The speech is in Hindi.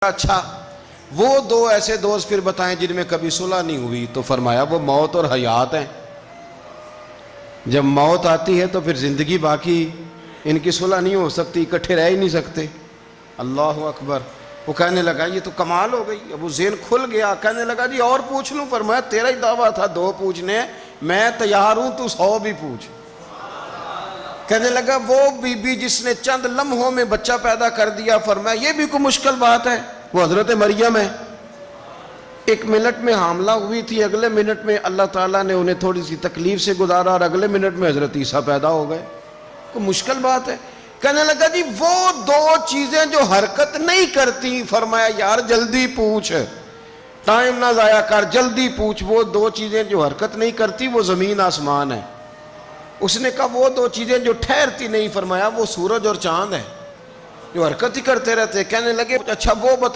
अच्छा वो दो ऐसे दोस्त फिर बताएं जिनमें कभी सुलह नहीं हुई। तो फरमाया वो मौत और हयात हैं। जब मौत आती है तो फिर जिंदगी बाकी, इनकी सुलह नहीं हो सकती, इकट्ठे रह ही नहीं सकते। अल्लाह अकबर। वो कहने लगा ये तो कमाल हो गई। अब वो ज़ेन खुल गया, कहने लगा जी और पूछ लूँ? फरमाया तेरा ही दावा था दो पूछने, मैं तैयार हूँ, तू 100 भी पूछ। कहने लगा वो बीबी जिसने चंद लम्हों में बच्चा पैदा कर दिया, फरमाया ये भी कोई मुश्किल बात है? वो हजरत मरियम है। 1 मिनट में हामला हुई थी, अगले मिनट में अल्लाह ताला ने उन्हें थोड़ी सी तकलीफ से गुजारा और अगले मिनट में हजरत ईसा पैदा हो गए। कोई मुश्किल बात है? कहने लगा जी वो दो चीजें जो हरकत नहीं करती, फरमाया यार जल्दी पूछ, टाइम ना जाया कर, जल्दी पूछ। वो दो चीजें जो हरकत नहीं करती वो जमीन आसमान है। उसने कहा वो दो चीजें जो ठहरती नहीं, फरमाया वो सूरज और चांद है, जो हरकत ही करते रहते। कहने लगे अच्छा वो बता